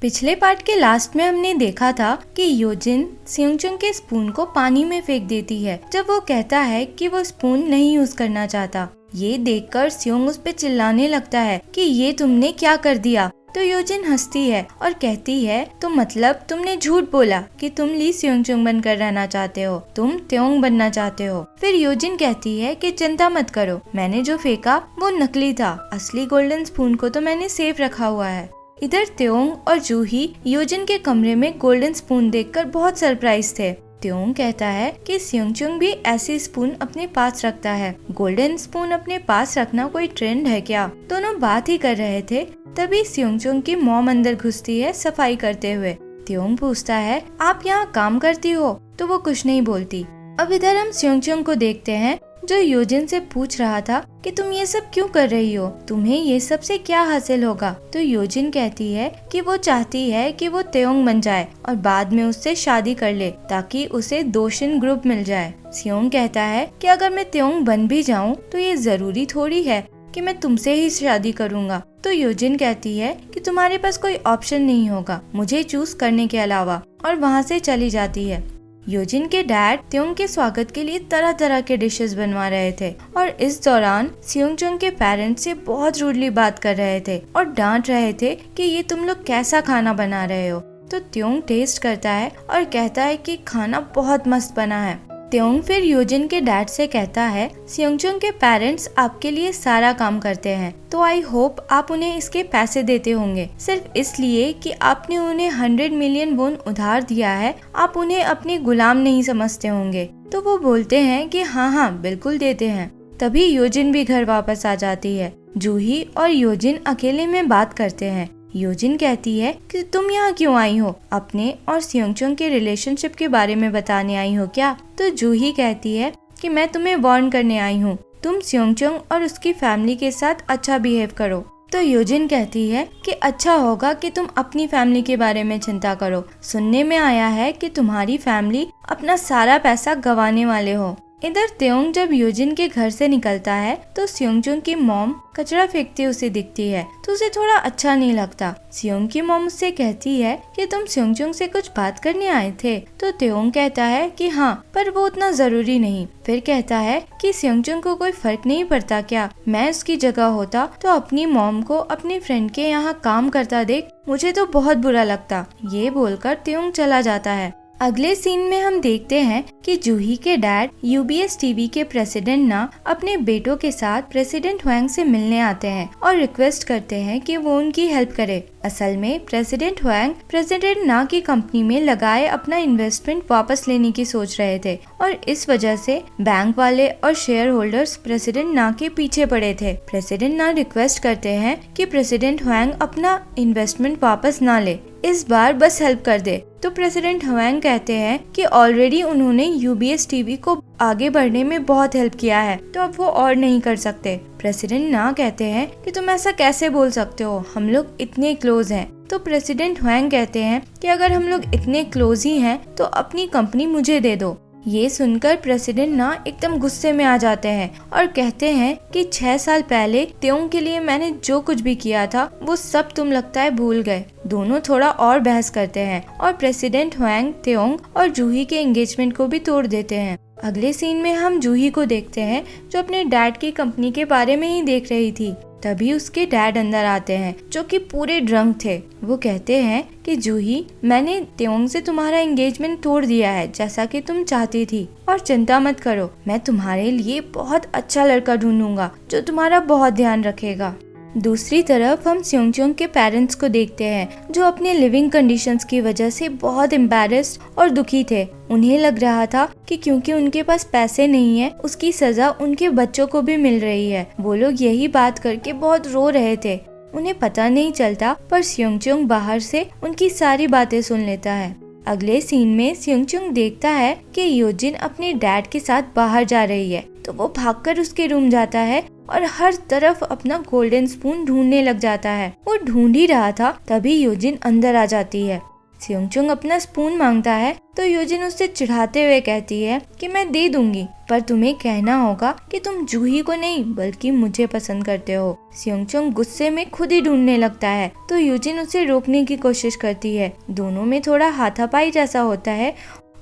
पिछले पार्ट के लास्ट में हमने देखा था कि योजिन सियोंगचुंग के स्पून को पानी में फेंक देती है जब वो कहता है कि वो स्पून नहीं यूज करना चाहता। ये देखकर सियोंग उस पे चिल्लाने लगता है कि ये तुमने क्या कर दिया। तो योजिन हंसती है और कहती है तो मतलब तुमने झूठ बोला कि तुम ली सियोंगचुंग बनकर रहना चाहते हो, तुम त्योंग बनना चाहते हो। फिर योजिन कहती है कि चिंता मत करो, मैंने जो फेंका वो नकली था, असली गोल्डन स्पून को तो मैंने सेफ रखा हुआ है। इधर त्योंग और जूही योजिन के कमरे में गोल्डन स्पून देखकर बहुत सरप्राइज थे। त्योंग कहता है कि सियोंगचुंग भी ऐसी स्पून अपने पास रखता है, गोल्डन स्पून अपने पास रखना कोई ट्रेंड है क्या। दोनों बात ही कर रहे थे, तभी सियोंगचुंग की मॉम अंदर घुसती है सफाई करते हुए। त्योंग पूछता है आप यहाँ काम करती हो, तो वो कुछ नहीं बोलती। अब इधर हम सियोंगचुंग को देखते हैं जो योजिन से पूछ रहा था कि तुम ये सब क्यों कर रही हो, तुम्हें ये सब से क्या हासिल होगा। तो योजिन कहती है कि वो चाहती है कि वो त्योंग बन जाए और बाद में उससे शादी कर ले ताकि उसे दोशिन ग्रुप मिल जाए। सियोंग कहता है कि अगर मैं त्योंग बन भी जाऊँ तो ये जरूरी थोड़ी है कि मैं तुमसे ही शादी करूँगा। तो योजिन कहती है कि तुम्हारे पास कोई ऑप्शन नहीं होगा मुझे चूज करने के अलावा, और वहाँ से चली जाती है। योजिन के डैड त्योंग के स्वागत के लिए तरह तरह के डिशेस बनवा रहे थे और इस दौरान सियोंगचुंग के पेरेंट्स से बहुत रूडली बात कर रहे थे और डांट रहे थे कि ये तुम लोग कैसा खाना बना रहे हो। तो त्योंग टेस्ट करता है और कहता है कि खाना बहुत मस्त बना है। त्योंग फिर योजिन के डैड से कहता है सियोंगचुंग के पेरेंट्स आपके लिए सारा काम करते हैं, तो आई होप आप उन्हें इसके पैसे देते होंगे। सिर्फ इसलिए कि आपने उन्हें 100 मिलियन वोन उधार दिया है, आप उन्हें अपने गुलाम नहीं समझते होंगे। तो वो बोलते हैं कि हाँ बिल्कुल देते हैं। तभी योजिन भी घर वापस आ जाती है। जूही और योजिन अकेले में बात करते हैं। योजिन कहती है कि तुम यहाँ क्यों आई हो, अपने और सियोंगचुंग के रिलेशनशिप के बारे में बताने आई हो क्या। तो जूही कहती है कि मैं तुम्हें वार्न करने आई हूँ, तुम सियोंगचुंग और उसकी फैमिली के साथ अच्छा बिहेव करो। तो योजिन कहती है कि अच्छा होगा कि तुम अपनी फैमिली के बारे में चिंता करो, सुनने में आया है कि तुम्हारी फैमिली अपना सारा पैसा गंवाने वाले हो। इधर त्योंग जब योजिन के घर से निकलता है तो सियोंगचुंग की मॉम कचरा फेंकती उसे दिखती है, तो उसे थोड़ा अच्छा नहीं लगता। सियोंग की मॉम उससे कहती है कि तुम सियोंगचुंग से कुछ बात करने आए थे। तो त्योंग कहता है कि हाँ, पर वो उतना जरूरी नहीं। फिर कहता है कि सियोंगचुंग को कोई फर्क नहीं पड़ता क्या, मैं उसकी जगह होता तो अपनी मॉम को अपनी फ्रेंड के यहाँ काम करता देख मुझे तो बहुत बुरा लगता। ये बोलकर त्योंग चला जाता है। अगले सीन में हम देखते हैं कि जूही के डैड यूबीएस टीवी के प्रेसिडेंट ना अपने बेटों के साथ प्रेसिडेंट हुआंग से मिलने आते हैं और रिक्वेस्ट करते हैं कि वो उनकी हेल्प करे। असल में प्रेसिडेंट हुआंग प्रेसिडेंट ना की कंपनी में लगाए अपना इन्वेस्टमेंट वापस लेने की सोच रहे थे और इस वजह से बैंक वाले और शेयर होल्डर्स प्रेसिडेंट ना के पीछे पड़े थे। प्रेसिडेंट ना रिक्वेस्ट करते हैं कि प्रेसिडेंट हुआंग अपना इन्वेस्टमेंट वापस ना ले, इस बार बस हेल्प कर दे। तो प्रेसिडेंट हुआंग कहते हैं कि ऑलरेडी उन्होंने यूबीएस टीवी को आगे बढ़ने में बहुत हेल्प किया है, तो अब वो और नहीं कर सकते। प्रेसिडेंट ना कहते हैं कि तुम ऐसा कैसे बोल सकते हो, हम लोग इतने क्लोज हैं। तो प्रेसिडेंट हुआंग कहते हैं कि अगर हम लोग इतने क्लोज ही हैं तो अपनी कंपनी मुझे दे दो। ये सुनकर प्रेसिडेंट ना एकदम गुस्से में आ जाते हैं और कहते हैं कि 6 साल पहले त्योंग के लिए मैंने जो कुछ भी किया था वो सब तुम लगता है भूल गए। दोनों थोड़ा और बहस करते हैं और प्रेसिडेंट हुआंग त्योंग और जूही के एंगेजमेंट को भी तोड़ देते हैं। अगले सीन में हम जूही को देखते हैं जो अपने डैड की कंपनी के बारे में ही देख रही थी। तभी उसके डैड अंदर आते हैं जो कि पूरे ड्रंक थे। वो कहते हैं कि जूही, मैंने त्योंग से तुम्हारा एंगेजमेंट तोड़ दिया है जैसा कि तुम चाहती थी, और चिंता मत करो, मैं तुम्हारे लिए बहुत अच्छा लड़का ढूंढूंगा जो तुम्हारा बहुत ध्यान रखेगा। दूसरी तरफ हम सियोंगचुंग के पेरेंट्स को देखते हैं जो अपने लिविंग कंडीशंस की वजह से बहुत एम्बैरेस्ड और दुखी थे। उन्हें लग रहा था कि क्योंकि उनके पास पैसे नहीं है उसकी सजा उनके बच्चों को भी मिल रही है। वो लोग यही बात करके बहुत रो रहे थे। उन्हें पता नहीं चलता पर सियोंगचुंग बाहर से उनकी सारी बातें सुन लेता है। अगले सीन में सियोंगचुंग देखता है कि योजिन अपने डैड के साथ बाहर जा रही है, तो वो भागकर उसके रूम जाता है और हर तरफ अपना गोल्डन स्पून ढूंढने लग जाता है। वो ढूंढ ही रहा था तभी योजिन अंदर आ जाती है। सियोंगचुंग अपना स्पून मांगता है तो योजिन उससे चिढ़ाते हुए कहती है कि मैं दे दूंगी, पर तुम्हें कहना होगा कि तुम जूही को नहीं बल्कि मुझे पसंद करते हो। स्योंगचुंग गुस्से में खुद ही ढूंढने लगता है तो यूजिन उसे रोकने की कोशिश करती है। दोनों में थोड़ा हाथापाई जैसा होता है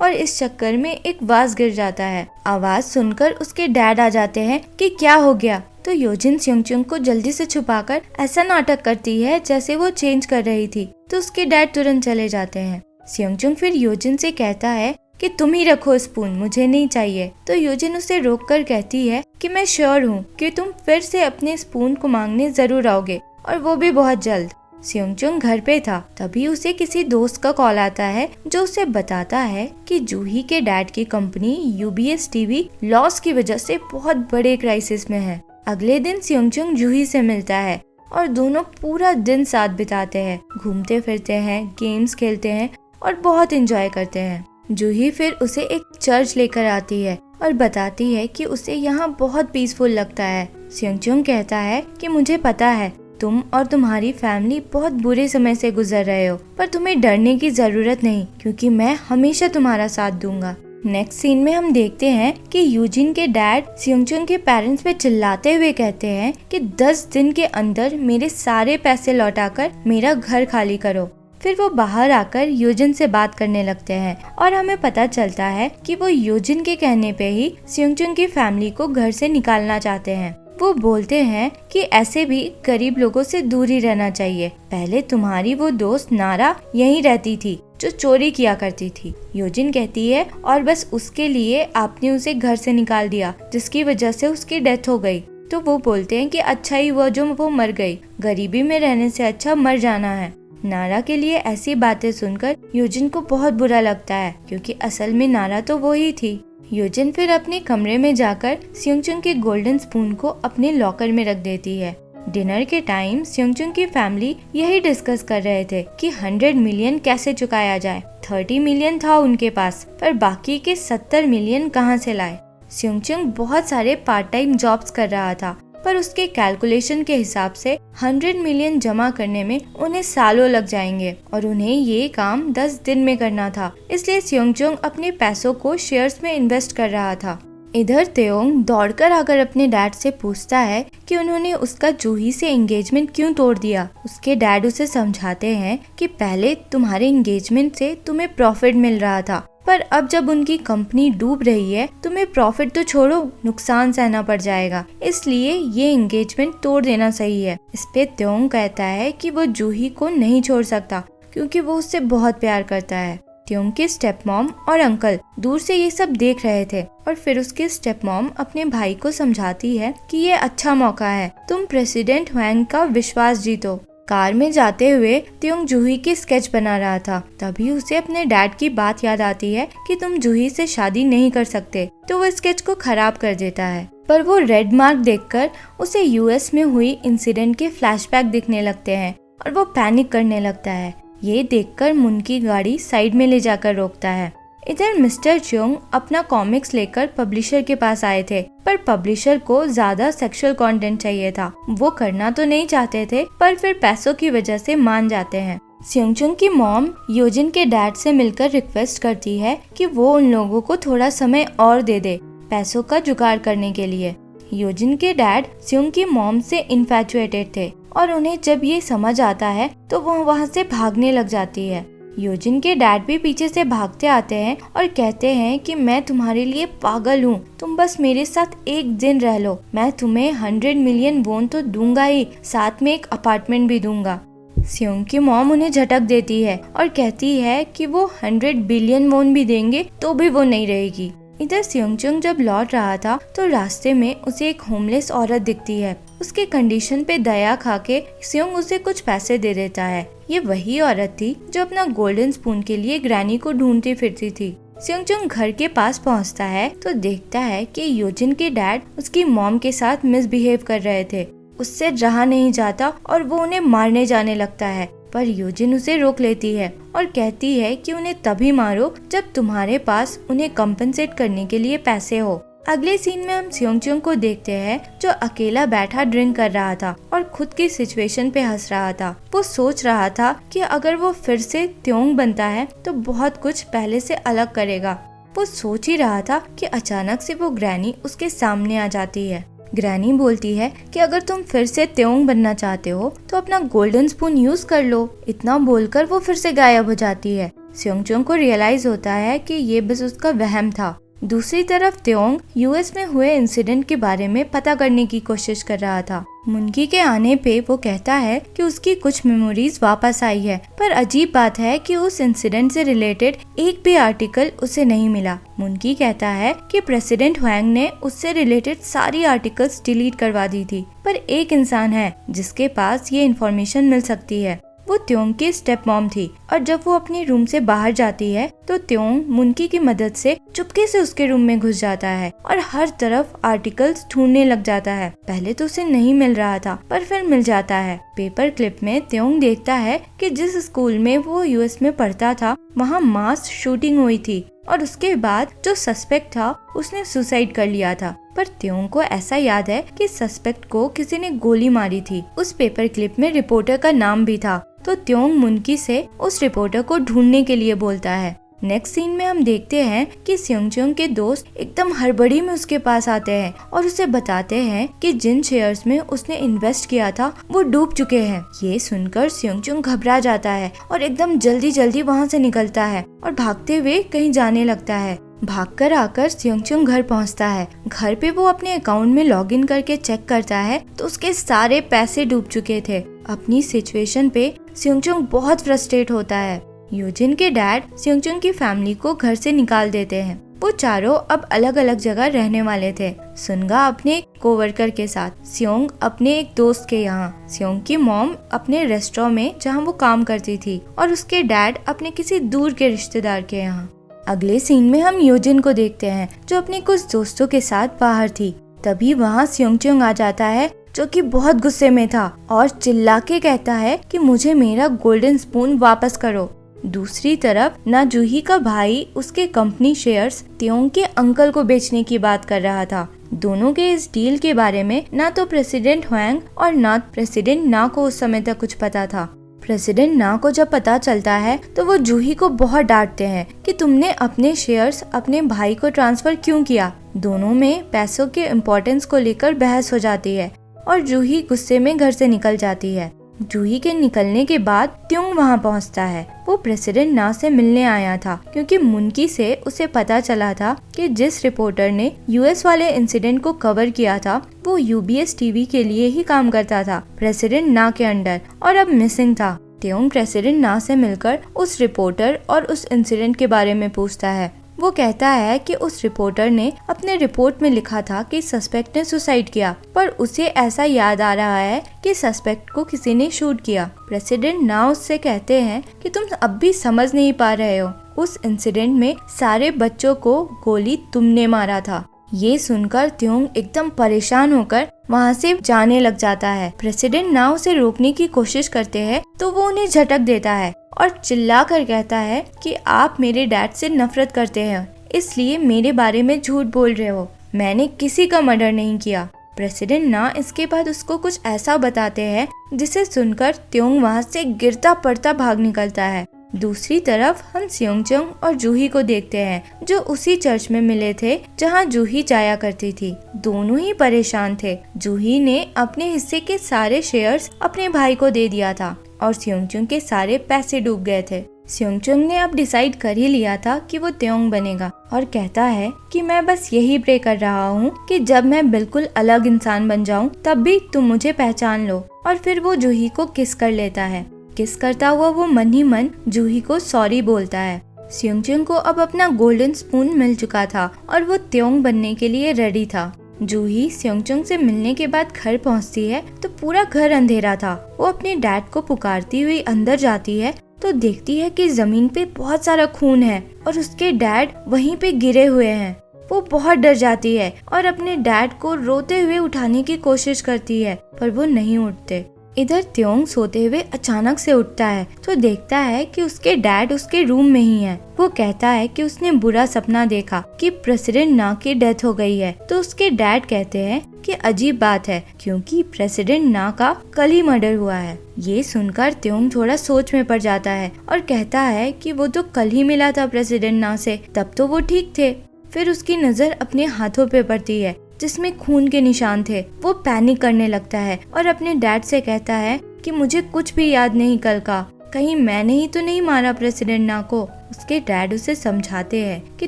और इस चक्कर में एक वाज गिर जाता है। आवाज सुनकर उसके डैड आ जाते हैं कि क्या हो गया, तो योजिन स्योंगचुंग को जल्दी से छुपाकर ऐसा नाटक करती है जैसे वो चेंज कर रही थी, तो उसके डैड तुरंत चले जाते हैं। स्योंगचुंग फिर योजिन से कहता है कि तुम ही रखो स्पून, मुझे नहीं चाहिए। तो योजिन उसे रोककर कहती है कि मैं श्योर हूँ कि तुम फिर से अपने स्पून को मांगने जरूर आओगे, और वो भी बहुत जल्द। स्योंगचुंग घर पे था, तभी उसे किसी दोस्त का कॉल आता है जो उसे बताता है कि जूही के डैड की कंपनी UBS TV लॉस की वजह से बहुत बड़े क्राइसिस में है। अगले दिन स्योंगचुंग जूही से मिलता है और दोनों पूरा दिन साथ बिताते हैं, घूमते फिरते हैं, गेम्स खेलते हैं और बहुत एंजॉय करते हैं। जूही फिर उसे एक चर्च लेकर आती है और बताती है कि उसे यहाँ बहुत पीसफुल लगता है। स्योंगचुंग कहता है कि मुझे पता है तुम और तुम्हारी फैमिली बहुत बुरे समय से गुजर रहे हो, पर तुम्हें डरने की जरूरत नहीं क्योंकि मैं हमेशा तुम्हारा साथ दूंगा। नेक्स्ट सीन में हम देखते हैं कि यूजिन के डैड स्योंगचुंग के पेरेंट्स पे चिल्लाते हुए कहते हैं कि 10 दिन के अंदर मेरे सारे पैसे लौटाकर मेरा घर खाली करो। फिर वो बाहर आकर यूजिन से बात करने लगते हैं और हमें पता चलता है कि वो यूजिन के कहने पे ही स्योंगचुंग की फैमिली को घर से निकालना चाहते हैं। वो बोलते हैं कि ऐसे भी गरीब लोगों से दूर ही रहना चाहिए। पहले तुम्हारी वो दोस्त नारा यहीं रहती थी जो चोरी किया करती थी। यूजिन कहती है और बस उसके लिए आपने उसे घर से निकाल दिया जिसकी वजह से उसकी डेथ हो गई। तो वो बोलते हैं कि अच्छा ही हुआ जो वो मर गई, गरीबी में रहने से अच्छा मर जाना है। नारा के लिए ऐसी बातें सुनकर यूजिन को बहुत बुरा लगता है क्योंकि असल में नारा तो वो ही थी। यूजिन फिर अपने कमरे में जाकर स्योंगचुंग के गोल्डन स्पून को अपने लॉकर में रख देती है। डिनर के टाइम स्योंगचुंग की फैमिली यही डिस्कस कर रहे थे कि 100 मिलियन कैसे चुकाया जाए। 30 मिलियन था उनके पास, पर बाकी के 70 मिलियन कहां से लाए। स्योंगचुंग बहुत सारे पार्ट टाइम जॉब्स कर रहा था, पर उसके कैलकुलेशन के हिसाब से 100 मिलियन जमा करने में उन्हें सालों लग जाएंगे और उन्हें ये काम 10 दिन में करना था। इसलिए स्योंगचुंग अपने पैसों को शेयर्स में इन्वेस्ट कर रहा था। इधर तेओंग दौड़कर आकर अपने डैड से पूछता है कि उन्होंने उसका जूही से एंगेजमेंट क्यों तोड़ दिया। उसके डैड उसे समझाते हैं कि पहले तुम्हारे एंगेजमेंट से तुम्हें प्रॉफिट मिल रहा था, पर अब जब उनकी कंपनी डूब रही है तुम्हें प्रॉफिट तो छोड़ो नुकसान सहना पड़ जाएगा, इसलिए ये एंगेजमेंट तोड़ देना सही है। इस पे तेओंग कहता है कि वो जूही को नहीं छोड़ सकता क्योंकि वो उससे बहुत प्यार करता है। तेओंग के स्टेप मॉम और अंकल दूर से ये सब देख रहे थे और फिर उसके स्टेप मॉम अपने भाई को समझाती है कि ये अच्छा मौका है, तुम प्रेसिडेंट हुएंग का विश्वास जीतो। कार में जाते हुए तेओंग जूही की स्केच बना रहा था, तभी उसे अपने डैड की बात याद आती है कि तुम जूही से शादी नहीं कर सकते, तो वो स्केच को खराब कर देता है। पर वो रेड मार्क देखकर उसे US में हुई इंसिडेंट के फ्लैशबैक दिखने लगते हैं और वो पैनिक करने लगता है। ये देखकर मुन की गाड़ी साइड में ले जाकर रोकता है। इधर मिस्टर च्योंग अपना कॉमिक्स लेकर पब्लिशर के पास आए थे, पर पब्लिशर को ज्यादा सेक्सुअल कंटेंट चाहिए था। वो करना तो नहीं चाहते थे, पर फिर पैसों की वजह से मान जाते हैं। स्योंगचुंग की मॉम यूजिन के डैड से मिलकर रिक्वेस्ट करती है कि वो उन लोगों को थोड़ा समय और दे दे पैसों का जुगाड़ करने के लिए। यूजिन के डैड स्योंग की मॉम से इन्फैचुएटेड थे और उन्हें जब ये समझ आता है तो वो वहाँ से भागने लग जाती है। यूजिन के डैड भी पीछे से भागते आते हैं और कहते हैं कि मैं तुम्हारे लिए पागल हूँ, तुम बस मेरे साथ एक दिन रह लो, मैं तुम्हें 100 मिलियन वोन तो दूंगा ही, साथ में एक अपार्टमेंट भी दूंगा। स्योंग की मॉम उन्हें झटक देती है और कहती है कि वो 100 बिलियन वोन भी देंगे तो भी वो नहीं रहेगी। इधर स्योंगचुंग जब लौट रहा था तो रास्ते में उसे एक होमलेस औरत दिखती है। उसके कंडीशन पे दया खाके स्योंग उसे कुछ पैसे दे देता है। ये वही औरत थी जो अपना गोल्डन स्पून के लिए ग्रैनी को ढूंढती फिरती थी। स्योंगचुंग घर के पास पहुंचता है तो देखता है कि यूजिन के डैड उसकी मॉम के साथ मिसबिहेव कर रहे थे। उससे रहा नहीं जाता और वो उन्हें मारने जाने लगता है, पर यूजिन उसे रोक लेती है और कहती है कि उन्हें तभी मारो जब तुम्हारे पास उन्हें कंपनसेट करने के लिए पैसे हो। अगले सीन में हम स्योंगचुंग को देखते हैं जो अकेला बैठा ड्रिंक कर रहा था और खुद की सिचुएशन पे हंस रहा था। वो सोच रहा था कि अगर वो फिर से तेओंग बनता है तो बहुत कुछ पहले से अलग करेगा। वो सोच ही रहा था कि अचानक से वो ग्रैनी उसके सामने आ जाती है। ग्रैनी बोलती है कि अगर तुम फिर से त्योंग बनना चाहते हो तो अपना गोल्डन स्पून यूज कर लो। इतना बोलकर वो फिर से गायब हो जाती है। स्योंगचुंग को रियलाइज होता है कि ये बस उसका वहम था। दूसरी तरफ त्योंग यूएस में हुए इंसिडेंट के बारे में पता करने की कोशिश कर रहा था। मुनकी के आने पे वो कहता है कि उसकी कुछ मेमोरीज वापस आई है, पर अजीब बात है कि उस इंसिडेंट से रिलेटेड एक भी आर्टिकल उसे नहीं मिला। मुनकी कहता है कि प्रेसिडेंट हुएंग ने उससे रिलेटेड सारी आर्टिकल्स डिलीट करवा दी थी, पर एक इंसान है जिसके पास ये इन्फॉर्मेशन मिल सकती है। वो त्योंग की स्टेप मॉम थी और जब वो अपने रूम से बाहर जाती है तो त्योंग मुनकी की मदद से चुपके से उसके रूम में घुस जाता है और हर तरफ आर्टिकल्स ढूंढने लग जाता है। पहले तो उसे नहीं मिल रहा था, पर फिर मिल जाता है। पेपर क्लिप में त्योंग देखता है कि जिस स्कूल में वो यूएस में पढ़ता था वहाँ मास शूटिंग हुई थी और उसके बाद जो सस्पेक्ट था उसने सुसाइड कर लिया था। पर त्योंग को ऐसा याद है कि सस्पेक्ट को किसी ने गोली मारी थी। उस पेपर क्लिप में रिपोर्टर का नाम भी था, तो त्योंग मुनकी से उस रिपोर्टर को ढूंढने के लिए बोलता है। नेक्स्ट सीन में हम देखते हैं कि स्योंगचुंग के दोस्त एकदम हड़बड़ी में उसके पास आते हैं और उसे बताते हैं कि जिन शेयर्स में उसने इन्वेस्ट किया था वो डूब चुके हैं। ये सुनकर स्योंगचुंग घबरा जाता है और एकदम जल्दी जल्दी वहाँ से निकलता है और भागते हुए कहीं जाने लगता है। भागकर आकर स्योंगचुंग घर पहुंचता है। घर पे वो अपने अकाउंट में लॉगिन करके चेक करता है तो उसके सारे पैसे डूब चुके थे। अपनी सिचुएशन पे स्योंगचुंग बहुत फ्रस्ट्रेट होता है। यूजिन के डैड स्योंगचुंग की फैमिली को घर से निकाल देते हैं। वो चारों अब अलग अलग जगह रहने वाले थे। सुनगा अपने कोवर्कर के साथ, स्योंग अपने एक दोस्त के यहाँ, स्योंग की मॉम अपने रेस्टोरेंट में जहाँ वो काम करती थी और उसके डैड अपने किसी दूर के रिश्तेदार के यहाँ। अगले सीन में हम यूजिन को देखते हैं जो अपने कुछ दोस्तों के साथ बाहर थी। तभी वहाँ स्योंगचुंग आ जाता है जो कि बहुत गुस्से में था और चिल्ला के कहता है कि मुझे मेरा गोल्डन स्पून वापस करो। दूसरी तरफ ना जूही का भाई उसके कंपनी शेयर्स त्योंग के अंकल को बेचने की बात कर रहा था। दोनों के इस डील के बारे में ना तो प्रेसिडेंट हुएंग और ना प्रेसिडेंट ना को उस समय तक कुछ पता था। प्रेसिडेंट ना को जब पता चलता है तो वो जूही को बहुत डांटते हैं कि तुमने अपने शेयर्स अपने भाई को ट्रांसफर क्यों किया। दोनों में पैसों के इम्पोर्टेंस को लेकर बहस हो जाती है और जूही गुस्से में घर से निकल जाती है। जूही के निकलने के बाद त्योंग वहाँ पहुँचता है। वो प्रेसिडेंट ना से मिलने आया था क्योंकि मुनकी से उसे पता चला था कि जिस रिपोर्टर ने यूएस वाले इंसिडेंट को कवर किया था वो यूबीएस टीवी के लिए ही काम करता था, प्रेसिडेंट ना के अंडर, और अब मिसिंग था। त्योंग प्रेसिडेंट ना से मिलकर उस रिपोर्टर और उस इंसिडेंट के बारे में पूछता है। वो कहता है कि उस रिपोर्टर ने अपने रिपोर्ट में लिखा था कि सस्पेक्ट ने सुसाइड किया, पर उसे ऐसा याद आ रहा है कि सस्पेक्ट को किसी ने शूट किया। प्रेसिडेंट ना उससे कहते हैं कि तुम अब भी समझ नहीं पा रहे हो, उस इंसिडेंट में सारे बच्चों को गोली तुमने मारा था। ये सुनकर त्योंग एकदम परेशान होकर वहाँ से जाने लग जाता है। प्रेसिडेंट ना उसे रोकने की कोशिश करते हैं तो वो उन्हें झटक देता है और चिल्ला कर कहता है कि आप मेरे डैड से नफरत करते हैं, इसलिए मेरे बारे में झूठ बोल रहे हो। मैंने किसी का मर्डर नहीं किया। प्रेसिडेंट ना इसके बाद उसको कुछ ऐसा बताते हैं जिसे सुनकर त्योंग वहाँ से गिरता पड़ता भाग निकलता है। दूसरी तरफ हम स्योंगचुंग और जूही को देखते हैं जो उसी चर्च में मिले थे जहाँ जूही जाया करती थी। दोनों ही परेशान थे। जूही ने अपने हिस्से के सारे शेयर्स अपने भाई को दे दिया था और स्योंगचुंग के सारे पैसे डूब गए थे। स्योंगचुंग ने अब डिसाइड कर ही लिया था कि वो त्योंग बनेगा और कहता है कि मैं बस यही प्रे कर रहा हूँ कि जब मैं बिल्कुल अलग इंसान बन जाऊँ तब भी तुम मुझे पहचान लो। और फिर वो जूही को किस कर लेता है। किस करता हुआ वो मन ही मन जूही को सॉरी बोलता है। स्योंगचुंग को अब अपना गोल्डन स्पून मिल चुका था और वो त्योंग बनने के लिए रेडी था। जूही स्योंगचुंग से मिलने के बाद घर पहुंचती है तो पूरा घर अंधेरा था। वो अपने डैड को पुकारती हुई अंदर जाती है तो देखती है कि जमीन पे बहुत सारा खून है और उसके डैड वहीं पे गिरे हुए हैं। वो बहुत डर जाती है और अपने डैड को रोते हुए उठाने की कोशिश करती है पर वो नहीं उठते। इधर त्योंग सोते हुए अचानक से उठता है तो देखता है कि उसके डैड उसके रूम में ही है। वो कहता है कि उसने बुरा सपना देखा कि प्रेसिडेंट ना की डेथ हो गई है। तो उसके डैड कहते हैं कि अजीब बात है क्योंकि प्रेसिडेंट ना का कल ही मर्डर हुआ है। ये सुनकर त्योंग थोड़ा सोच में पड़ जाता है और कहता है कि वो तो कल ही मिला था प्रेसिडेंट ना से, तब तो वो ठीक थे। फिर उसकी नजर अपने हाथों पे पड़ती है जिसमें खून के निशान थे। वो पैनिक करने लगता है और अपने डैड से कहता है कि मुझे कुछ भी याद नहीं कल का, कहीं मैंने ही तो नहीं मारा प्रेसिडेंट ना को। उसके डैड उसे समझाते हैं कि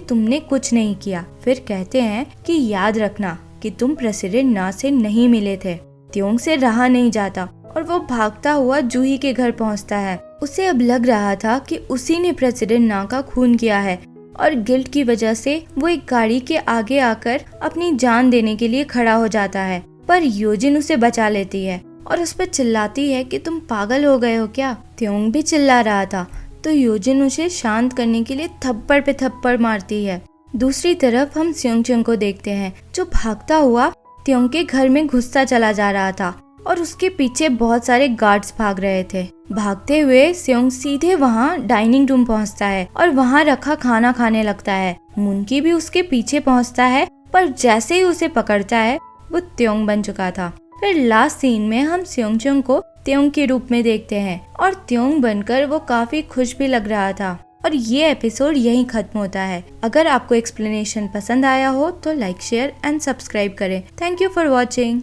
तुमने कुछ नहीं किया। फिर कहते हैं कि याद रखना कि तुम प्रेसिडेंट ना से नहीं मिले थे। त्योंग से रहा नहीं जाता और वो भागता हुआ जूही के घर पहुंचता है। उसे अब लग रहा था कि उसी ने प्रेसिडेंट ना का खून किया है और गिल्ट की वजह से वो एक गाड़ी के आगे आकर अपनी जान देने के लिए खड़ा हो जाता है, पर योजिन उसे बचा लेती है और उस पर चिल्लाती है कि तुम पागल हो गए हो क्या। त्योंग भी चिल्ला रहा था तो योजिन उसे शांत करने के लिए थप्पड़ पे थप्पड़ मारती है। दूसरी तरफ हम स्योंगचुंग को देखते हैं जो भागता हुआ त्योंग के घर में घुसता चला जा रहा था और उसके पीछे बहुत सारे गार्ड्स भाग रहे थे। भागते हुए स्योंग सीधे वहाँ डाइनिंग रूम पहुँचता है और वहाँ रखा खाना खाने लगता है। मुनकी भी उसके पीछे पहुँचता है, पर जैसे ही उसे पकड़ता है वो त्योंग बन चुका था। फिर लास्ट सीन में हम स्योंगचुंग को त्योंग के रूप में देखते हैं और त्योंग बनकर वो काफी खुश भी लग रहा था। और ये एपिसोड यहीं खत्म होता है। अगर आपको एक्सप्लेनेशन पसंद आया हो तो लाइक, शेयर एंड सब्सक्राइब करें। Thank you for watching.